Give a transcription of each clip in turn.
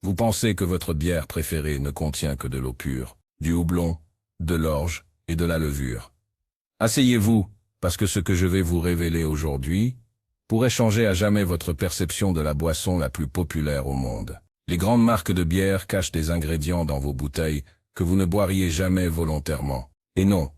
Vous pensez que votre bière préférée ne contient que de l'eau pure, du houblon, de l'orge et de la levure. Asseyez-vous, parce que ce que je vais vous révéler aujourd'hui pourrait changer à jamais votre perception de la boisson la plus populaire au monde. Les grandes marques de bière cachent des ingrédients dans vos bouteilles que vous ne boiriez jamais volontairement. Et non,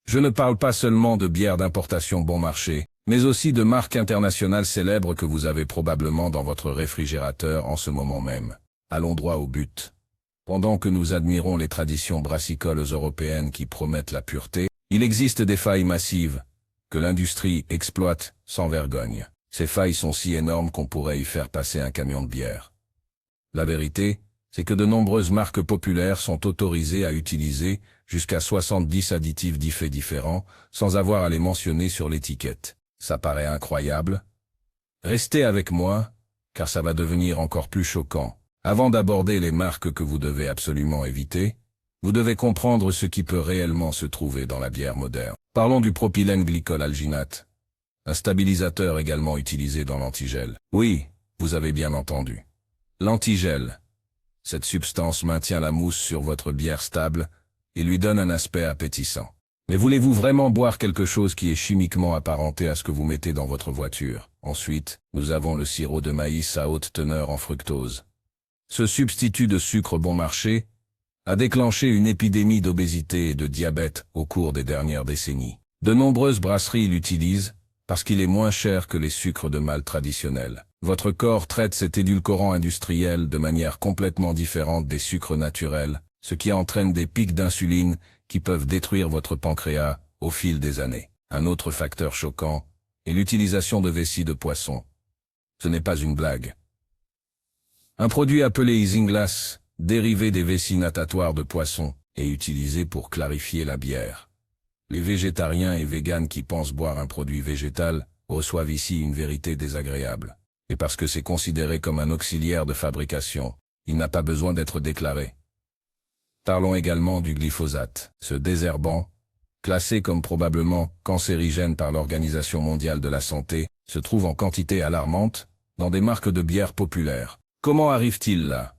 je ne parle pas seulement de bières d'importation bon marché, mais aussi de marques internationales célèbres que vous avez probablement dans votre réfrigérateur en ce moment même. Allons droit au but. Pendant que nous admirons les traditions brassicoles européennes qui promettent la pureté, il existe des failles massives que l'industrie exploite sans vergogne. Ces failles sont si énormes qu'on pourrait y faire passer un camion de bière. La vérité, c'est que de nombreuses marques populaires sont autorisées à utiliser jusqu'à 70 additifs différents sans avoir à les mentionner sur l'étiquette. Ça paraît incroyable? Restez avec moi, car ça va devenir encore plus choquant. Avant d'aborder les marques que vous devez absolument éviter, vous devez comprendre ce qui peut réellement se trouver dans la bière moderne. Parlons du propylène glycol alginate, un stabilisateur également utilisé dans l'antigel. Oui, vous avez bien entendu. L'antigel. Cette substance maintient la mousse sur votre bière stable et lui donne un aspect appétissant. Mais voulez-vous vraiment boire quelque chose qui est chimiquement apparenté à ce que vous mettez dans votre voiture? Ensuite, nous avons le sirop de maïs à haute teneur en fructose. Ce substitut de sucre bon marché a déclenché une épidémie d'obésité et de diabète au cours des dernières décennies. De nombreuses brasseries l'utilisent parce qu'il est moins cher que les sucres de malt traditionnels. Votre corps traite cet édulcorant industriel de manière complètement différente des sucres naturels, ce qui entraîne des pics d'insuline qui peuvent détruire votre pancréas au fil des années. Un autre facteur choquant est l'utilisation de vessie de poisson. Ce n'est pas une blague. Un produit appelé isinglass, dérivé des vessies natatoires de poisson, est utilisé pour clarifier la bière. Les végétariens et véganes qui pensent boire un produit végétal reçoivent ici une vérité désagréable. Et parce que c'est considéré comme un auxiliaire de fabrication, il n'a pas besoin d'être déclaré. Parlons également du glyphosate. Ce désherbant, classé comme probablement cancérigène par l'Organisation mondiale de la santé, se trouve en quantité alarmante dans des marques de bière populaires. Comment arrive-t-il là?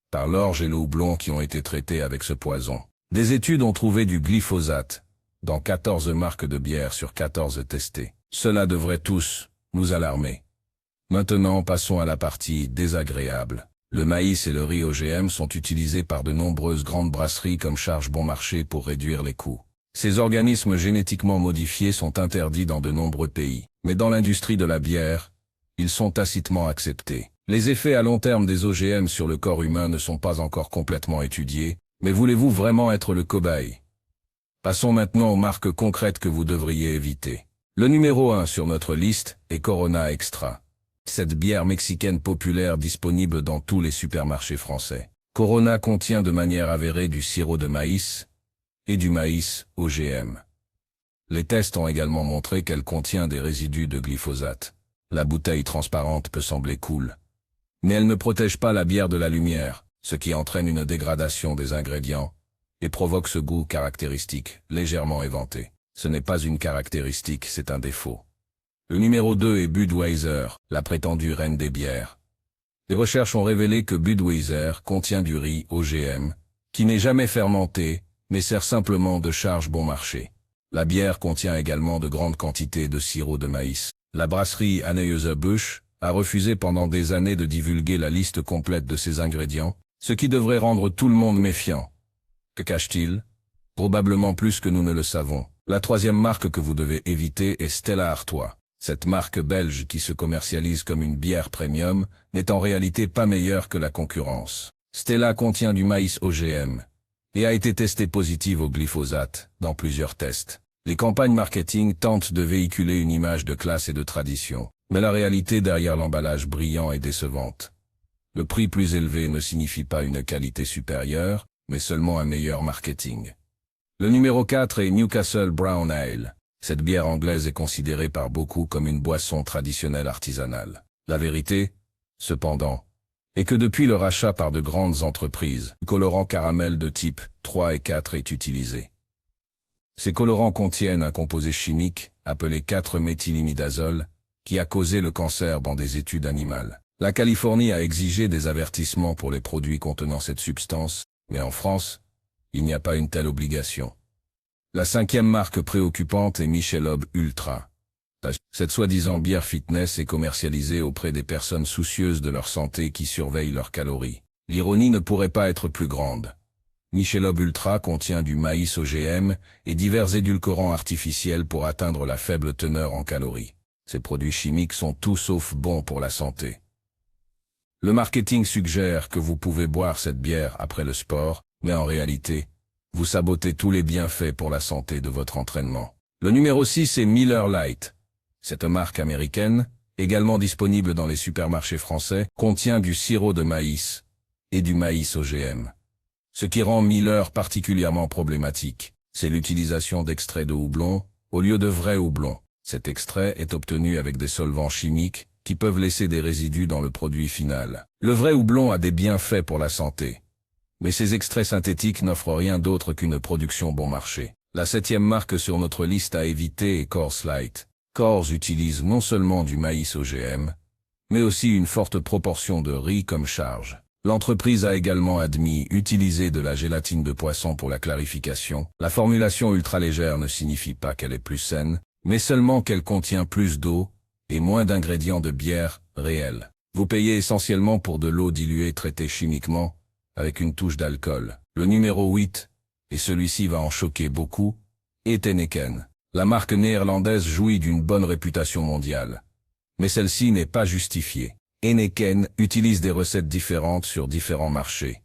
Par l'orge et le houblon qui ont été traités avec ce poison. Des études ont trouvé du glyphosate dans 14 marques de bière sur 14 testées. Cela devrait tous nous alarmer. Maintenant, passons à la partie désagréable. Le maïs et le riz OGM sont utilisés par de nombreuses grandes brasseries comme charge bon marché pour réduire les coûts. Ces organismes génétiquement modifiés sont interdits dans de nombreux pays, mais dans l'industrie de la bière, ils sont tacitement acceptés. Les effets à long terme des OGM sur le corps humain ne sont pas encore complètement étudiés, mais voulez-vous vraiment être le cobaye? Passons maintenant aux marques concrètes que vous devriez éviter. Le numéro 1 sur notre liste est Corona Extra. Cette bière mexicaine populaire disponible dans tous les supermarchés français. Corona contient de manière avérée du sirop de maïs et du maïs OGM. Les tests ont également montré qu'elle contient des résidus de glyphosate. La bouteille transparente peut sembler cool, mais elle ne protège pas la bière de la lumière, ce qui entraîne une dégradation des ingrédients et provoque ce goût caractéristique, légèrement éventé. Ce n'est pas une caractéristique, c'est un défaut. Le numéro 2 est Budweiser, la prétendue reine des bières. Les recherches ont révélé que Budweiser contient du riz OGM, qui n'est jamais fermenté, mais sert simplement de charge bon marché. La bière contient également de grandes quantités de sirop de maïs. La brasserie Anheuser-Busch a refusé pendant des années de divulguer la liste complète de ses ingrédients, ce qui devrait rendre tout le monde méfiant. Que cache-t-il? Probablement plus que nous ne le savons. La troisième marque que vous devez éviter est Stella Artois. Cette marque belge qui se commercialise comme une bière premium n'est en réalité pas meilleure que la concurrence. Stella contient du maïs OGM et a été testée positive au glyphosate dans plusieurs tests. Les campagnes marketing tentent de véhiculer une image de classe et de tradition, mais la réalité derrière l'emballage brillant est décevante. Le prix plus élevé ne signifie pas une qualité supérieure, mais seulement un meilleur marketing. Le numéro 4 est Newcastle Brown Ale. Cette bière anglaise est considérée par beaucoup comme une boisson traditionnelle artisanale. La vérité, cependant, est que depuis le rachat par de grandes entreprises, le colorant caramel de type 3 et 4 est utilisé. Ces colorants contiennent un composé chimique appelé 4-méthylimidazole qui a causé le cancer dans des études animales. La Californie a exigé des avertissements pour les produits contenant cette substance, mais en France, il n'y a pas une telle obligation. La cinquième marque préoccupante est Michelob Ultra. Cette soi-disant bière fitness est commercialisée auprès des personnes soucieuses de leur santé qui surveillent leurs calories. L'ironie ne pourrait pas être plus grande. Michelob Ultra contient du maïs OGM et divers édulcorants artificiels pour atteindre la faible teneur en calories. Ces produits chimiques sont tout sauf bons pour la santé. Le marketing suggère que vous pouvez boire cette bière après le sport, mais en réalité, vous sabotez tous les bienfaits pour la santé de votre entraînement. Le numéro 6 est Miller Lite. Cette marque américaine, également disponible dans les supermarchés français, contient du sirop de maïs et du maïs OGM. Ce qui rend Miller particulièrement problématique, c'est l'utilisation d'extraits de houblon au lieu de vrai houblon. Cet extrait est obtenu avec des solvants chimiques qui peuvent laisser des résidus dans le produit final. Le vrai houblon a des bienfaits pour la santé, mais ces extraits synthétiques n'offrent rien d'autre qu'une production bon marché. La septième marque sur notre liste à éviter est Coors Light. Coors utilise non seulement du maïs OGM, mais aussi une forte proportion de riz comme charge. L'entreprise a également admis utiliser de la gélatine de poisson pour la clarification. La formulation ultra légère ne signifie pas qu'elle est plus saine, mais seulement qu'elle contient plus d'eau et moins d'ingrédients de bière réels. Vous payez essentiellement pour de l'eau diluée traitée chimiquement, avec une touche d'alcool. Le numéro 8, et celui-ci va en choquer beaucoup, est Heineken. La marque néerlandaise jouit d'une bonne réputation mondiale. Mais celle-ci n'est pas justifiée. Heineken utilise des recettes différentes sur différents marchés.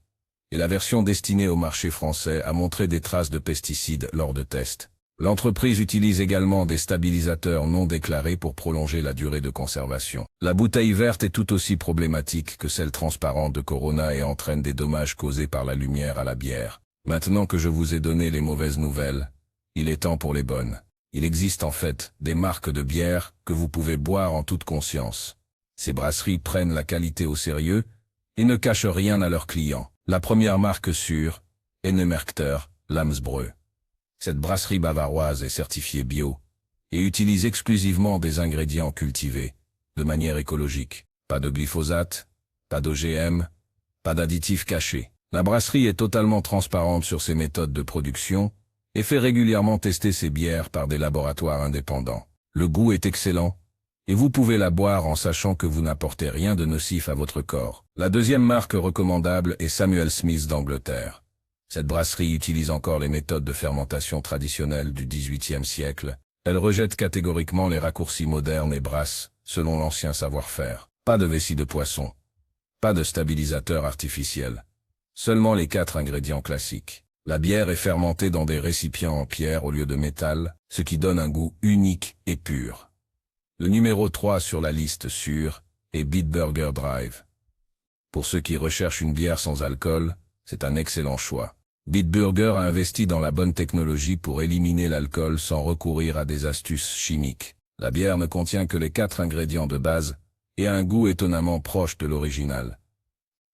Et la version destinée au marché français a montré des traces de pesticides lors de tests. L'entreprise utilise également des stabilisateurs non déclarés pour prolonger la durée de conservation. La bouteille verte est tout aussi problématique que celle transparente de Corona et entraîne des dommages causés par la lumière à la bière. Maintenant que je vous ai donné les mauvaises nouvelles, il est temps pour les bonnes. Il existe en fait des marques de bière que vous pouvez boire en toute conscience. Ces brasseries prennent la qualité au sérieux et ne cachent rien à leurs clients. La première marque sûre est Neumerkter Lamsbräu. Cette brasserie bavaroise est certifiée bio et utilise exclusivement des ingrédients cultivés, de manière écologique. Pas de glyphosate, pas d'OGM, pas d'additifs cachés. La brasserie est totalement transparente sur ses méthodes de production et fait régulièrement tester ses bières par des laboratoires indépendants. Le goût est excellent et vous pouvez la boire en sachant que vous n'apportez rien de nocif à votre corps. La deuxième marque recommandable est Samuel Smith d'Angleterre. Cette brasserie utilise encore les méthodes de fermentation traditionnelles du XVIIIe siècle. Elle rejette catégoriquement les raccourcis modernes et brasse, selon l'ancien savoir-faire. Pas de vessie de poisson, pas de stabilisateur artificiel, seulement les 4 ingrédients classiques. La bière est fermentée dans des récipients en pierre au lieu de métal, ce qui donne un goût unique et pur. Le numéro 3 sur la liste sûre est Bitburger Drive. Pour ceux qui recherchent une bière sans alcool, c'est un excellent choix. Bitburger a investi dans la bonne technologie pour éliminer l'alcool sans recourir à des astuces chimiques. La bière ne contient que les 4 ingrédients de base et a un goût étonnamment proche de l'original.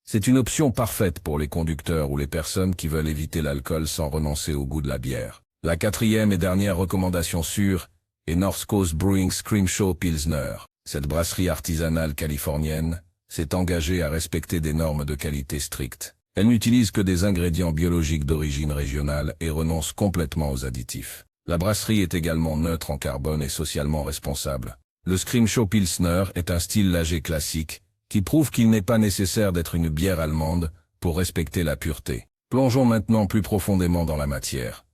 C'est une option parfaite pour les conducteurs ou les personnes qui veulent éviter l'alcool sans renoncer au goût de la bière. La quatrième et dernière recommandation sûre est North Coast Brewing Scrimshaw Pilsner. Cette brasserie artisanale californienne s'est engagée à respecter des normes de qualité strictes. Elle n'utilise que des ingrédients biologiques d'origine régionale et renonce complètement aux additifs. La brasserie est également neutre en carbone et socialement responsable. Le Scrimshaw Pilsner est un style lager classique qui prouve qu'il n'est pas nécessaire d'être une bière allemande pour respecter la pureté. Plongeons maintenant plus profondément dans la matière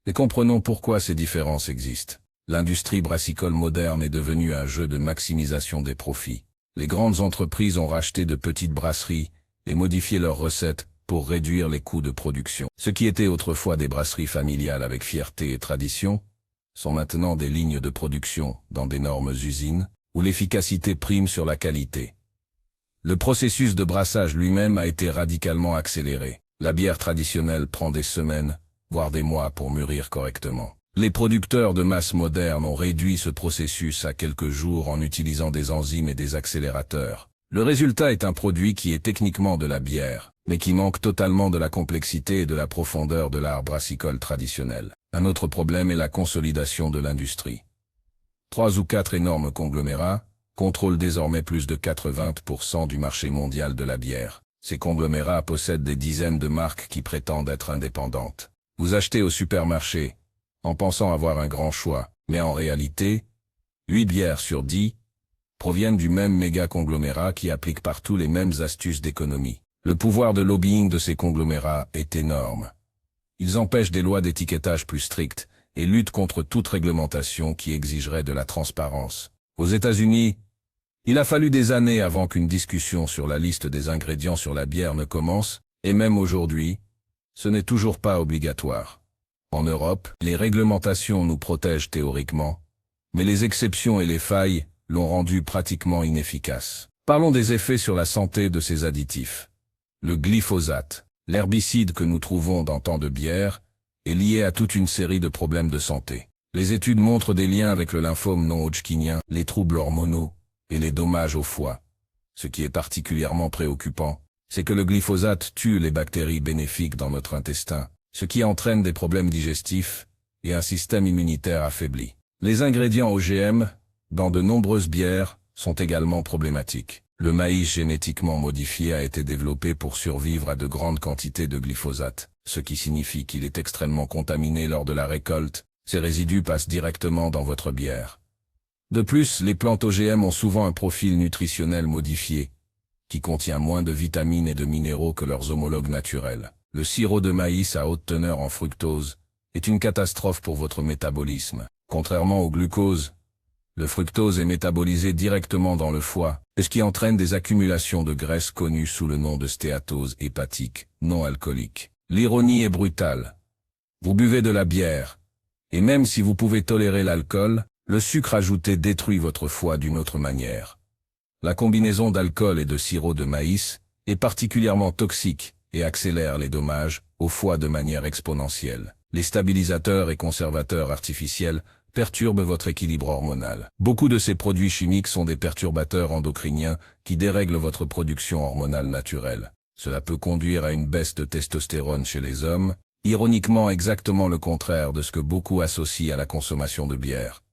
et comprenons pourquoi ces différences existent. L'industrie brassicole moderne est devenue un jeu de maximisation des profits. Les grandes entreprises ont racheté de petites brasseries et modifié leurs recettes pour réduire les coûts de production. Ce qui était autrefois des brasseries familiales avec fierté et tradition, sont maintenant des lignes de production dans d'énormes usines, où l'efficacité prime sur la qualité. Le processus de brassage lui-même a été radicalement accéléré. La bière traditionnelle prend des semaines, voire des mois pour mûrir correctement. Les producteurs de masse modernes ont réduit ce processus à quelques jours en utilisant des enzymes et des accélérateurs. Le résultat est un produit qui est techniquement de la bière, mais qui manque totalement de la complexité et de la profondeur de l'art brassicole traditionnel. Un autre problème est la consolidation de l'industrie. 3 ou 4 énormes conglomérats, contrôlent désormais plus de 80% du marché mondial de la bière. Ces conglomérats possèdent des dizaines de marques qui prétendent être indépendantes. Vous achetez au supermarché, en pensant avoir un grand choix, mais en réalité, 8 bières sur 10 proviennent du même méga conglomérat qui applique partout les mêmes astuces d'économie. Le pouvoir de lobbying de ces conglomérats est énorme. Ils empêchent des lois d'étiquetage plus strictes et luttent contre toute réglementation qui exigerait de la transparence. Aux États-Unis, il a fallu des années avant qu'une discussion sur la liste des ingrédients sur la bière ne commence, et même aujourd'hui, ce n'est toujours pas obligatoire. En Europe, les réglementations nous protègent théoriquement, mais les exceptions et les failles l'ont rendu pratiquement inefficace. Parlons des effets sur la santé de ces additifs. Le glyphosate, l'herbicide que nous trouvons dans tant de bières, est lié à toute une série de problèmes de santé. Les études montrent des liens avec le lymphome non-hodgkinien, les troubles hormonaux et les dommages au foie. Ce qui est particulièrement préoccupant, c'est que le glyphosate tue les bactéries bénéfiques dans notre intestin, ce qui entraîne des problèmes digestifs et un système immunitaire affaibli. Les ingrédients OGM, dans de nombreuses bières, sont également problématiques. Le maïs génétiquement modifié a été développé pour survivre à de grandes quantités de glyphosate, ce qui signifie qu'il est extrêmement contaminé lors de la récolte. Ces résidus passent directement dans votre bière. De plus, les plantes OGM ont souvent un profil nutritionnel modifié, qui contient moins de vitamines et de minéraux que leurs homologues naturels. Le sirop de maïs à haute teneur en fructose est une catastrophe pour votre métabolisme. Contrairement au glucose, le fructose est métabolisé directement dans le foie, ce qui entraîne des accumulations de graisse connues sous le nom de stéatose hépatique, non alcoolique. L'ironie est brutale. Vous buvez de la bière, et même si vous pouvez tolérer l'alcool, le sucre ajouté détruit votre foie d'une autre manière. La combinaison d'alcool et de sirop de maïs est particulièrement toxique et accélère les dommages au foie de manière exponentielle. Les stabilisateurs et conservateurs artificiels perturbent votre équilibre hormonal. Beaucoup de ces produits chimiques sont des perturbateurs endocriniens qui dérèglent votre production hormonale naturelle. Cela peut conduire à une baisse de testostérone chez les hommes, ironiquement exactement le contraire de ce que beaucoup associent à la consommation de bière.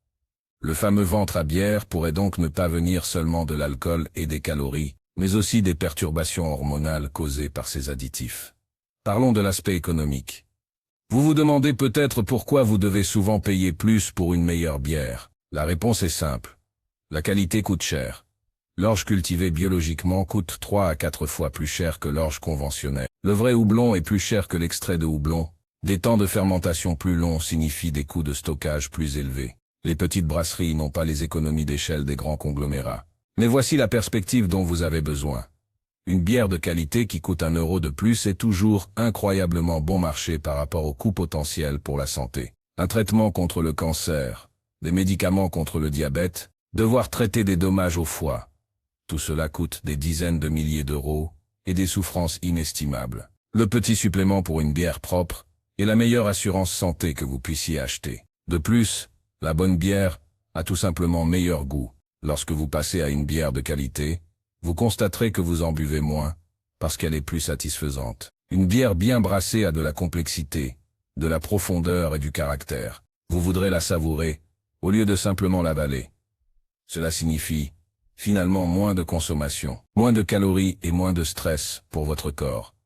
Le fameux ventre à bière pourrait donc ne pas venir seulement de l'alcool et des calories, mais aussi des perturbations hormonales causées par ces additifs. Parlons de l'aspect économique. Vous vous demandez peut-être pourquoi vous devez souvent payer plus pour une meilleure bière. La réponse est simple. La qualité coûte cher. L'orge cultivée biologiquement coûte 3 à 4 fois plus cher que l'orge conventionnelle. Le vrai houblon est plus cher que l'extrait de houblon. Des temps de fermentation plus longs signifient des coûts de stockage plus élevés. Les petites brasseries n'ont pas les économies d'échelle des grands conglomérats. Mais voici la perspective dont vous avez besoin. Une bière de qualité qui coûte 1 euro de plus est toujours incroyablement bon marché par rapport au coût potentiel pour la santé. Un traitement contre le cancer, des médicaments contre le diabète, devoir traiter des dommages au foie. Tout cela coûte des dizaines de milliers d'euros et des souffrances inestimables. Le petit supplément pour une bière propre est la meilleure assurance santé que vous puissiez acheter. De plus, la bonne bière a tout simplement meilleur goût. Lorsque vous passez à une bière de qualité, vous constaterez que vous en buvez moins, parce qu'elle est plus satisfaisante. Une bière bien brassée a de la complexité, de la profondeur et du caractère. Vous voudrez la savourer, au lieu de simplement l'avaler. Cela signifie, finalement, moins de consommation, moins de calories et moins de stress pour votre corps.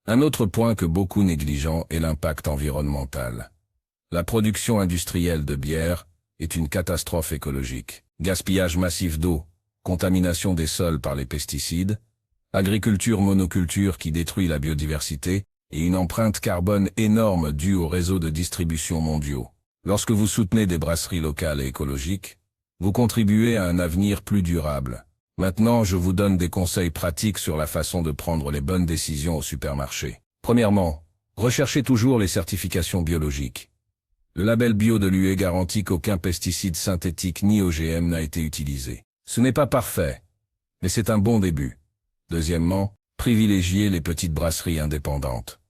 Un autre point que beaucoup négligent est l'impact environnemental. La production industrielle de bière est une catastrophe écologique. Gaspillage massif d'eau, contamination des sols par les pesticides, agriculture monoculture qui détruit la biodiversité et une empreinte carbone énorme due aux réseaux de distribution mondiaux. Lorsque vous soutenez des brasseries locales et écologiques, vous contribuez à un avenir plus durable. Maintenant, je vous donne des conseils pratiques sur la façon de prendre les bonnes décisions au supermarché. Premièrement, recherchez toujours les certifications biologiques. Le label bio de l'UE garantit qu'aucun pesticide synthétique ni OGM n'a été utilisé. Ce n'est pas parfait, mais c'est un bon début. Deuxièmement, privilégiez les petites brasseries indépendantes.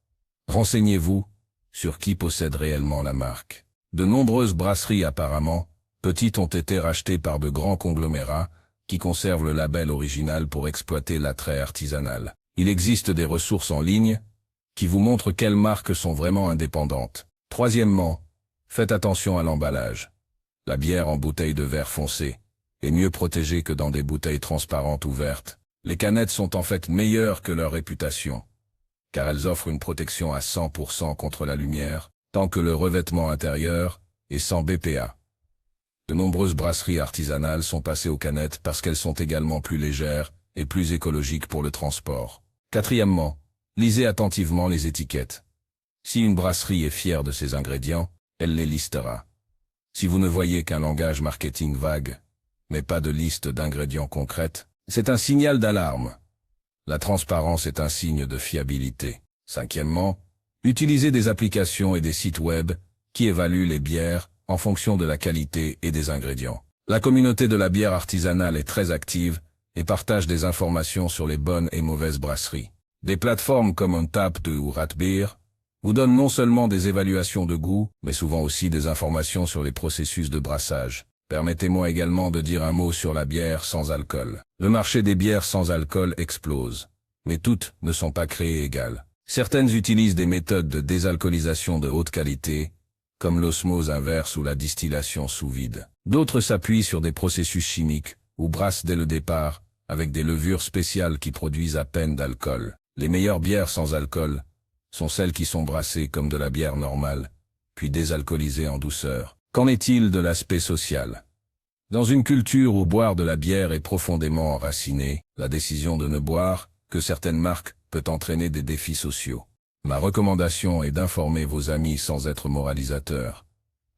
Renseignez-vous sur qui possède réellement la marque. De nombreuses brasseries apparemment petites ont été rachetées par de grands conglomérats qui conservent le label original pour exploiter l'attrait artisanal. Il existe des ressources en ligne qui vous montrent quelles marques sont vraiment indépendantes. Troisièmement, faites attention à l'emballage. La bière en bouteille de verre foncé et mieux protégées que dans des bouteilles transparentes ou vertes. Les canettes sont en fait meilleures que leur réputation, car elles offrent une protection à 100% contre la lumière, tant que le revêtement intérieur est sans BPA. De nombreuses brasseries artisanales sont passées aux canettes parce qu'elles sont également plus légères et plus écologiques pour le transport. Quatrièmement, lisez attentivement les étiquettes. Si une brasserie est fière de ses ingrédients, elle les listera. Si vous ne voyez qu'un langage marketing vague, mais pas de liste d'ingrédients concrètes, c'est un signal d'alarme. La transparence est un signe de fiabilité. Cinquièmement, utilisez des applications et des sites web qui évaluent les bières en fonction de la qualité et des ingrédients. La communauté de la bière artisanale est très active et partage des informations sur les bonnes et mauvaises brasseries. Des plateformes comme Untappd ou Ratbeer vous donnent non seulement des évaluations de goût, mais souvent aussi des informations sur les processus de brassage. Permettez-moi également de dire un mot sur la bière sans alcool. Le marché des bières sans alcool explose, mais toutes ne sont pas créées égales. Certaines utilisent des méthodes de désalcoolisation de haute qualité, comme l'osmose inverse ou la distillation sous vide. D'autres s'appuient sur des processus chimiques, ou brassent dès le départ, avec des levures spéciales qui produisent à peine d'alcool. Les meilleures bières sans alcool sont celles qui sont brassées comme de la bière normale, puis désalcoolisées en douceur. Qu'en est-il de l'aspect social? Dans une culture où boire de la bière est profondément enraciné, la décision de ne boire que certaines marques peut entraîner des défis sociaux. Ma recommandation est d'informer vos amis sans être moralisateur.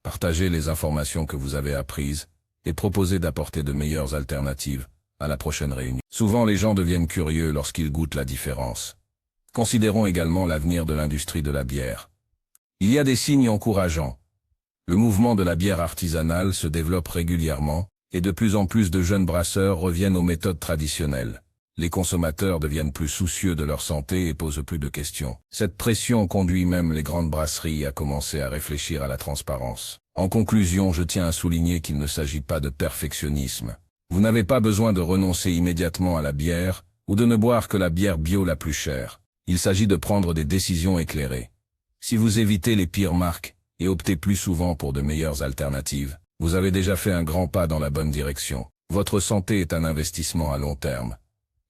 Partagez les informations que vous avez apprises et proposez d'apporter de meilleures alternatives à la prochaine réunion. Souvent les gens deviennent curieux lorsqu'ils goûtent la différence. Considérons également l'avenir de l'industrie de la bière. Il y a des signes encourageants. Le mouvement de la bière artisanale se développe régulièrement, et de plus en plus de jeunes brasseurs reviennent aux méthodes traditionnelles. Les consommateurs deviennent plus soucieux de leur santé et posent plus de questions. Cette pression conduit même les grandes brasseries à commencer à réfléchir à la transparence. En conclusion, je tiens à souligner qu'il ne s'agit pas de perfectionnisme. Vous n'avez pas besoin de renoncer immédiatement à la bière, ou de ne boire que la bière bio la plus chère. Il s'agit de prendre des décisions éclairées. Si vous évitez les pires marques, et optez plus souvent pour de meilleures alternatives, vous avez déjà fait un grand pas dans la bonne direction. Votre santé est un investissement à long terme,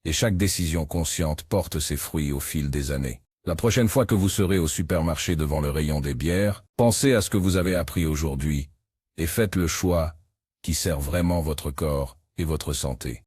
et chaque décision consciente porte ses fruits au fil des années. La prochaine fois que vous serez au supermarché devant le rayon des bières, pensez à ce que vous avez appris aujourd'hui, et faites le choix qui sert vraiment votre corps et votre santé.